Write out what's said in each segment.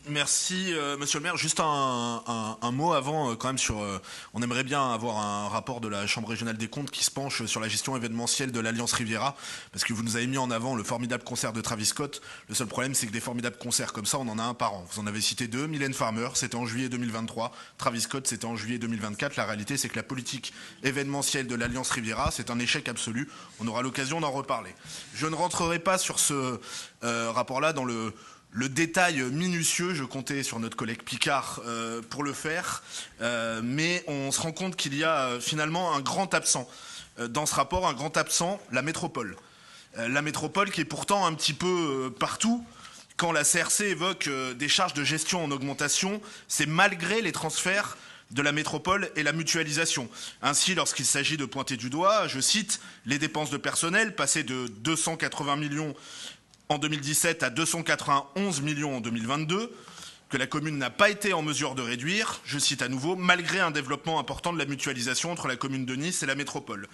Merci, monsieur le maire. Juste un mot avant, quand même, sur. On aimerait bien avoir un rapport de la Chambre régionale des comptes qui se penche sur la gestion événementielle de l'Alliance Riviera, parce que vous nous avez mis en avant le formidable concert de Travis Scott. Le seul problème, c'est que des formidables concerts comme ça, on en a un par an. Vous en avez cité deux. Mylène Farmer, c'était en juillet 2023. Travis Scott, c'était en juillet 2024. La réalité, c'est que la politique événementielle de l'Alliance Riviera, c'est un échec absolu. On aura l'occasion d'en reparler. Je ne rentrerai pas sur ce rapport-là dans le détail minutieux. Je comptais sur notre collègue Picard pour le faire, mais on se rend compte qu'il y a finalement un grand absent dans ce rapport, un grand absent, la métropole. La métropole qui est pourtant un petit peu partout. Quand la CRC évoque des charges de gestion en augmentation, c'est malgré les transferts de la métropole et la mutualisation. Ainsi, lorsqu'il s'agit de pointer du doigt, je cite, les dépenses de personnel passées de 280 millions en 2017 à 291 millions en 2022, que la commune n'a pas été en mesure de réduire, je cite à nouveau, malgré un développement important de la mutualisation entre la commune de Nice et la métropole.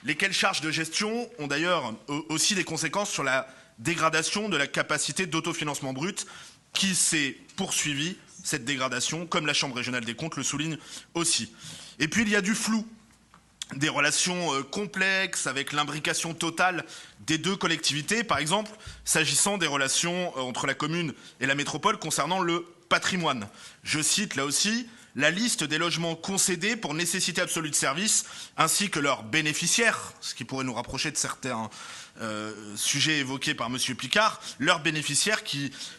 Lesquelles charges de gestion ont d'ailleurs aussi des conséquences sur la dégradation de la capacité d'autofinancement brut qui s'est poursuivie, cette dégradation, comme la Chambre régionale des comptes le souligne aussi. Et puis il y a du flou. Des relations complexes avec l'imbrication totale des deux collectivités, par exemple, s'agissant des relations entre la commune et la métropole concernant le patrimoine. Je cite là aussi la liste des logements concédés pour nécessité absolue de service, ainsi que leurs bénéficiaires, ce qui pourrait nous rapprocher de certains sujets évoqués par M. Picard, leurs bénéficiaires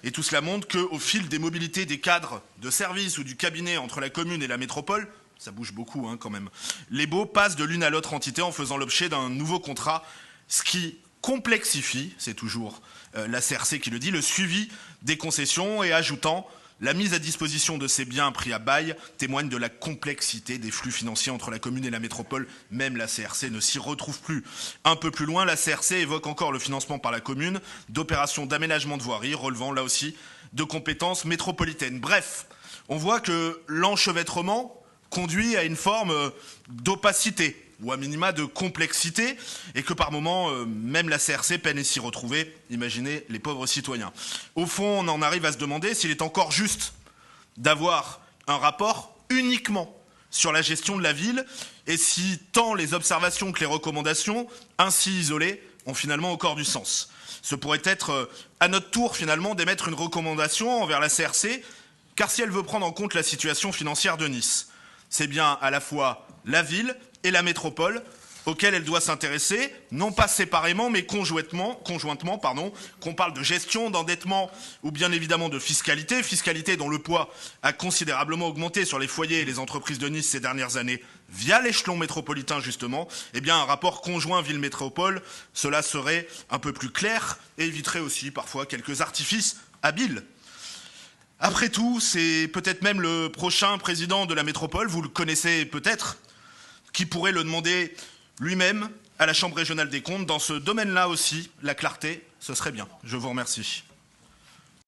et tout cela montre qu'au fil des mobilités des cadres de service ou du cabinet entre la commune et la métropole, ça bouge beaucoup quand même, les baux passent de l'une à l'autre entité en faisant l'objet d'un nouveau contrat, ce qui complexifie, c'est toujours la CRC qui le dit, le suivi des concessions et ajoutant la mise à disposition de ces biens pris à bail témoigne de la complexité des flux financiers entre la commune et la métropole. Même la CRC ne s'y retrouve plus. Un peu plus loin, la CRC évoque encore le financement par la commune d'opérations d'aménagement de voirie relevant là aussi de compétences métropolitaines. Bref, on voit que l'enchevêtrement conduit à une forme d'opacité ou à minima de complexité et que par moments, même la CRC peine à s'y retrouver. Imaginez les pauvres citoyens. Au fond, on en arrive à se demander s'il est encore juste d'avoir un rapport uniquement sur la gestion de la ville et si tant les observations que les recommandations, ainsi isolées, ont finalement encore du sens. Ce pourrait être à notre tour finalement d'émettre une recommandation envers la CRC, car si elle veut prendre en compte la situation financière de Nice, c'est bien à la fois la ville et la métropole auxquelles elle doit s'intéresser, non pas séparément, mais conjointement, qu'on parle de gestion, d'endettement ou bien évidemment de fiscalité, fiscalité dont le poids a considérablement augmenté sur les foyers et les entreprises de Nice ces dernières années via l'échelon métropolitain justement, eh bien un rapport conjoint ville-métropole, cela serait un peu plus clair et éviterait aussi parfois quelques artifices habiles. Après tout, c'est peut-être même le prochain président de la métropole, vous le connaissez peut-être, qui pourrait le demander lui-même à la Chambre régionale des comptes. Dans ce domaine-là aussi, la clarté, ce serait bien. Je vous remercie.